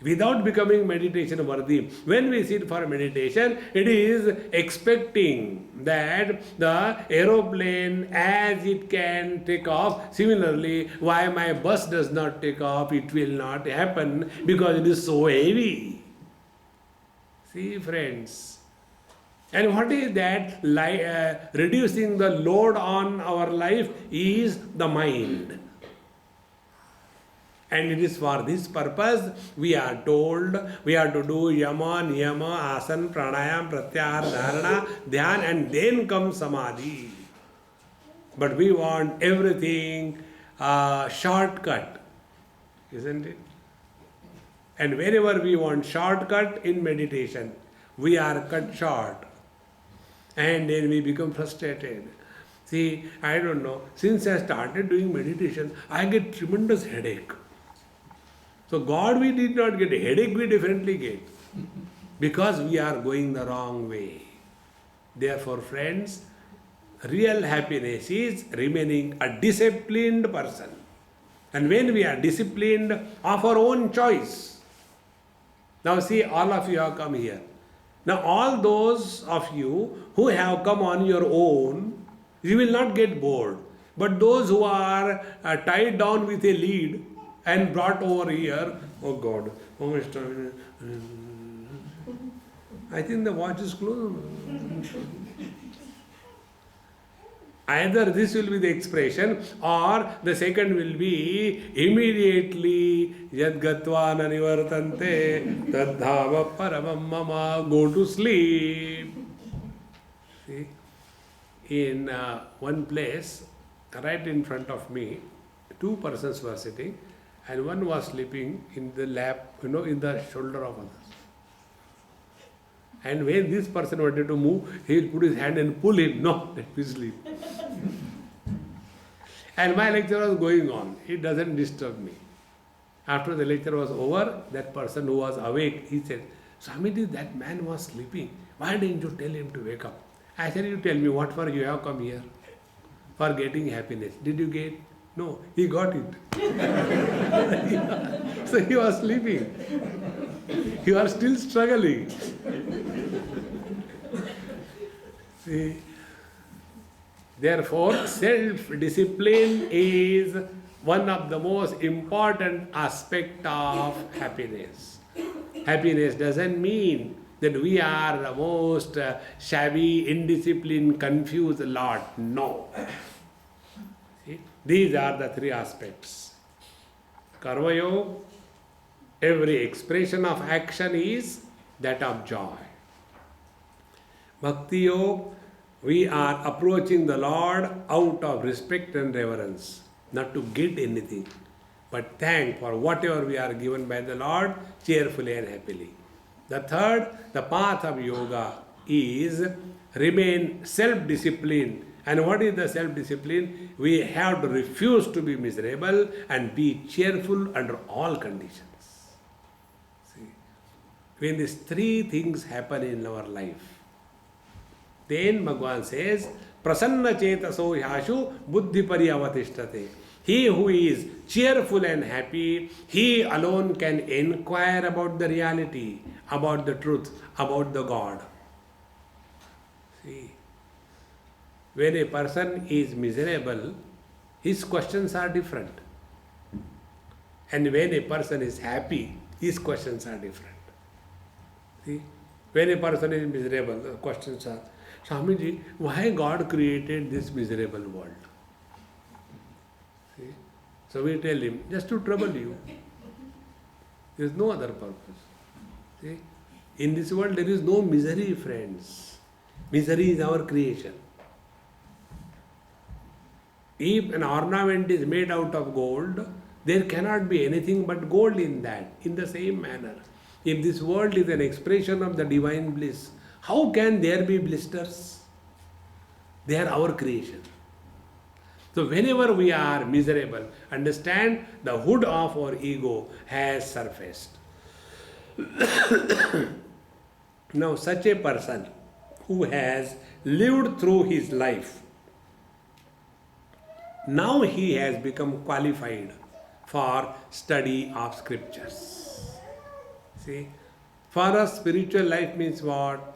[SPEAKER 1] Without becoming meditation worthy, when we sit for meditation, it is expecting that the aeroplane, as it can take off, similarly, why my bus does not take off, it will not happen because it is so heavy. See, friends. And what is that? Reducing the load on our life is the mind. And it is for this purpose we are told we have to do yama, niyama, asana, pranayam, pratyahara, dharana, dhyan, and then comes samadhi. But we want everything shortcut, isn't it? And wherever we want shortcut in meditation, we are cut short. And then we become frustrated. See, I don't know, since I started doing meditation, I get tremendous headache. So God we did not get, headache we definitely get. Because we are going the wrong way. Therefore, friends, real happiness is remaining a disciplined person. And when we are disciplined of our own choice. Now see, all of you have come here. Now all those of you who have come on your own, you will not get bored. But those who are tied down with a lead and brought over here, oh God, how much time? I think the watch is closed. Either this will be the expression or the second will be immediately yad gatva nanivartante tadhava paramam mama, go to sleep. See, in one place, right in front of me, two persons were sitting and one was sleeping in the lap, in the shoulder of others. And when this person wanted to move, he will put his hand and pull him. No, let me sleep. And my lecture was going on. It doesn't disturb me. After the lecture was over, that person who was awake, he said, Swamiji, that man was sleeping. Why didn't you tell him to wake up? I said, you tell me what for you have come here? For getting happiness. Did you get? No, he got it. So he was sleeping. You are still struggling. See? Therefore, self-discipline is one of the most important aspects of happiness. Happiness doesn't mean that we are the most shabby, indisciplined, confused lot. No. See? These are the three aspects. Karma Yoga, every expression of action is that of joy. Bhakti Yoga, we are approaching the Lord out of respect and reverence, not to get anything, but thank for whatever we are given by the Lord cheerfully and happily. The third, the path of yoga is remain self-disciplined. And what is the self-discipline? We have to refuse to be miserable and be cheerful under all conditions. See, when these three things happen in our life, then Bhagavan says, Prasanna chetaso yashu buddhi pariyavatishtate. He who is cheerful and happy, he alone can inquire about the reality, about the truth, about the God. See, when a person is miserable, his questions are different. And when a person is happy, his questions are different. See, when a person is miserable, the questions are, Swamiji, why God created this miserable world? See? So we tell him, just to trouble you. There is no other purpose. See? In this world there is no misery, friends. Misery is our creation. If an ornament is made out of gold, there cannot be anything but gold in that. In the same manner, if this world is an expression of the divine bliss, how can there be blisters? They are our creation. So whenever we are miserable, understand the hood of our ego has surfaced. Now such a person who has lived through his life, now he has become qualified for study of scriptures. See, for us spiritual life means what?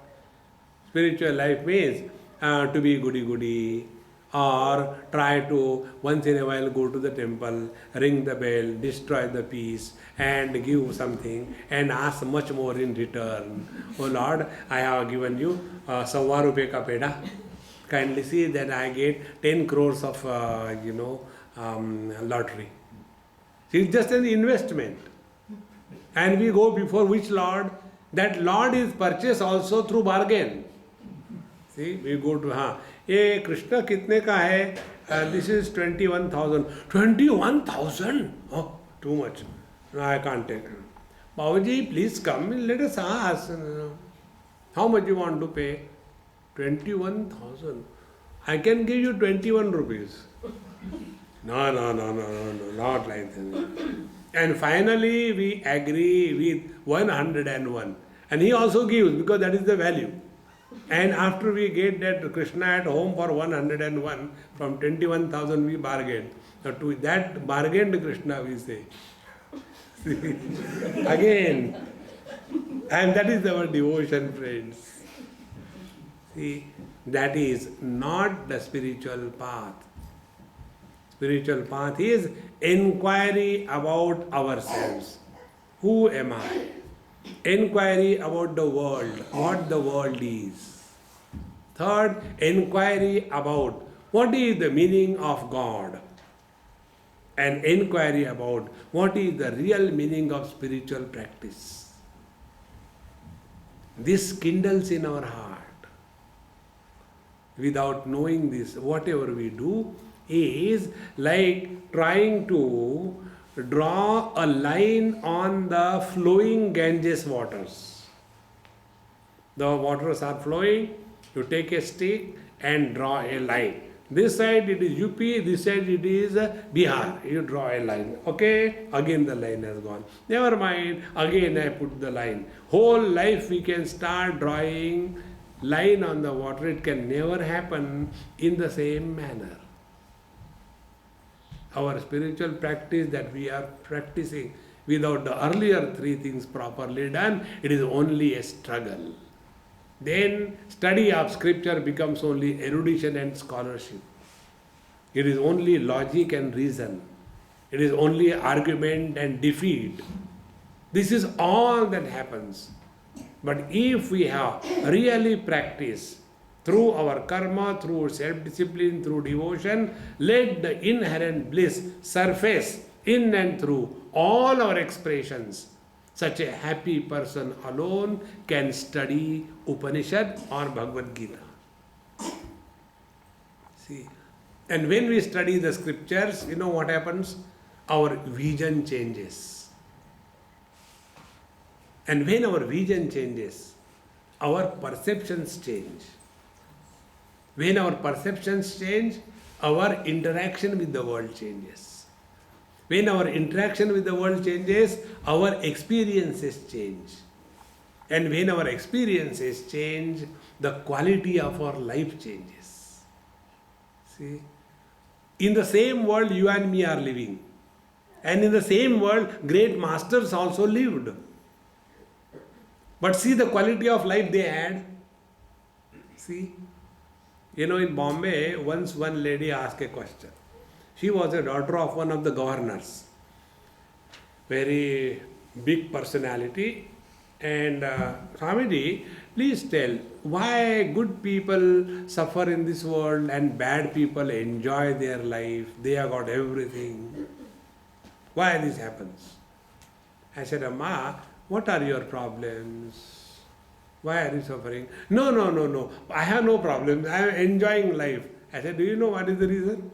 [SPEAKER 1] Spiritual life means to be goody-goody, or try to once in a while go to the temple, ring the bell, destroy the peace and give something and ask much more in return. Oh Lord, I have given you ₹100 ka peda. Kindly see that I get 10 crores of lottery. It's just an investment. And we go before which Lord? That Lord is purchased also through bargain. See, we go to, ये कृष्णा कितने का है? This is 21,000. 21,000? Oh, too much. No, I can't take it. Babaji, please come. Let us ask. How much you want to pay? 21,000. I can give you 21 rupees. No, not like that. And finally, we agree with 101. And he also gives because that is the value. And after we get that Krishna at home for 101, from 21,000 we bargain. Now to that bargained Krishna we say. Again. And that is our devotion, friends. See, that is not the spiritual path. Spiritual path is inquiry about ourselves. Who am I? Inquiry about the world, what the world is. Third, inquiry about what is the meaning of God. And inquiry about what is the real meaning of spiritual practice. This kindles in our heart. Without knowing this, whatever we do is like trying to draw a line on the flowing Ganges waters. The waters are flowing, you take a stick and draw a line. This side it is UP, this side it is Bihar. You draw a line. Okay, again the line has gone. Never mind, again I put the line. Whole life we can start drawing line on the water. It can never happen in the same manner. Our spiritual practice that we are practicing without the earlier three things properly done, it is only a struggle. Then study of scripture becomes only erudition and scholarship. It is only logic and reason. It is only argument and defeat. This is all that happens. But if we have really practiced through our karma, through self-discipline, through devotion, let the inherent bliss surface in and through all our expressions. Such a happy person alone can study Upanishad or Bhagavad Gita. See, and when we study the scriptures, you know what happens? Our vision changes. And when our vision changes, our perceptions change. When our perceptions change, our interaction with the world changes. When our interaction with the world changes, our experiences change. And when our experiences change, the quality of our life changes. See? In the same world you and me are living. And in the same world, great masters also lived. But see the quality of life they had. See? You know, in Bombay, once one lady asked a question. She was a daughter of one of the governors. Very big personality. And Swamiji, please tell, why good people suffer in this world and bad people enjoy their life? They have got everything. Why this happens? I said, Amma, what are your problems? Why are you suffering? No. I have no problems. I am enjoying life. I said, do you know what is the reason?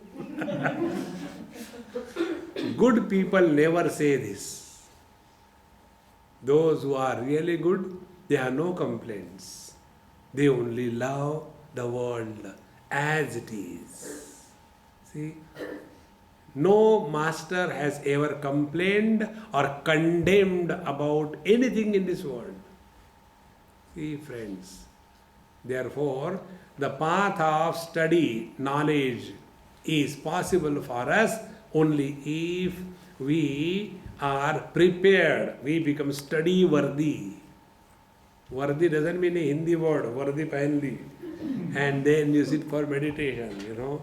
[SPEAKER 1] Good people never say this. Those who are really good, they have no complaints. They only love the world as it is. See? No master has ever complained or condemned about anything in this world. See, friends, therefore, the path of study, knowledge is possible for us only if we are prepared. We become study worthy. Worthy doesn't mean a Hindi word, worthy painli. And then you sit for meditation, you know.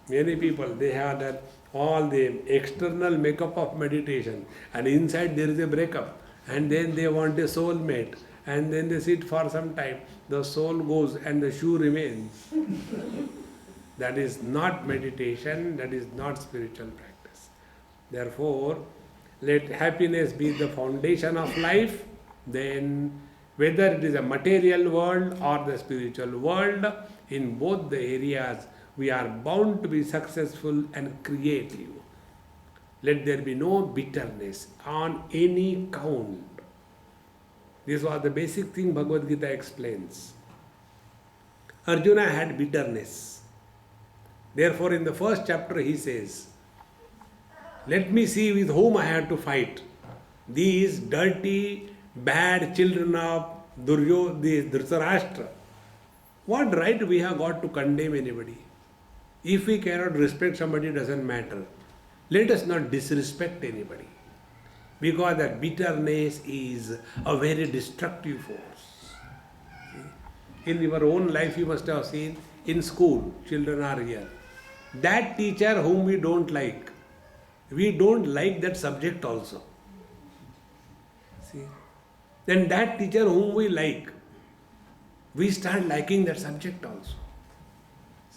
[SPEAKER 1] Many people, they have that all the external makeup of meditation, and inside there is a breakup, and then they want a soulmate, and then they sit for some time, the soul goes and the shoe remains. That is not meditation, that is not spiritual practice. Therefore, let happiness be the foundation of life, then whether it is a material world or the spiritual world, in both the areas, we are bound to be successful and creative. Let there be no bitterness on any count. This was the basic thing Bhagavad Gita explains. Arjuna had bitterness. Therefore, in the first chapter he says, let me see with whom I have to fight. These dirty, bad children of Dhritarashtra. What right we have got to condemn anybody? If we cannot respect somebody, it doesn't matter. Let us not disrespect anybody. Because that bitterness is a very destructive force. In your own life you must have seen, in school, children are here. That teacher whom we don't like that subject also. See? Then that teacher whom we like, we start liking that subject also.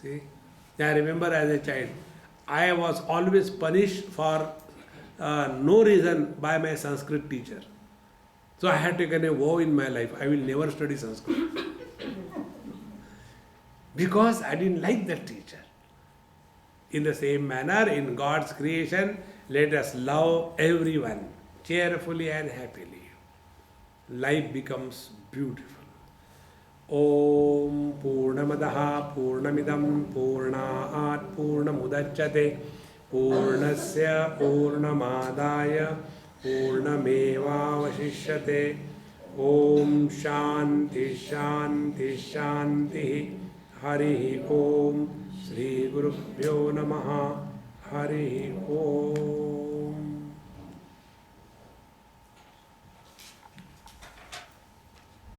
[SPEAKER 1] See? I remember as a child, I was always punished for no reason by my Sanskrit teacher. So I had taken a vow in my life, I will never study Sanskrit. Because I didn't like that teacher. In the same manner, in God's creation, let us love everyone cheerfully and happily. Life becomes beautiful. Om Purnamadaha Purnamidam Purnaat Purnamudachyate Purnasya Purnamadaya Purnamevavashishyate. Om Shanti Shanti Shanti. Hari Om. Shri Gurubhyo Namaha. Hari Om.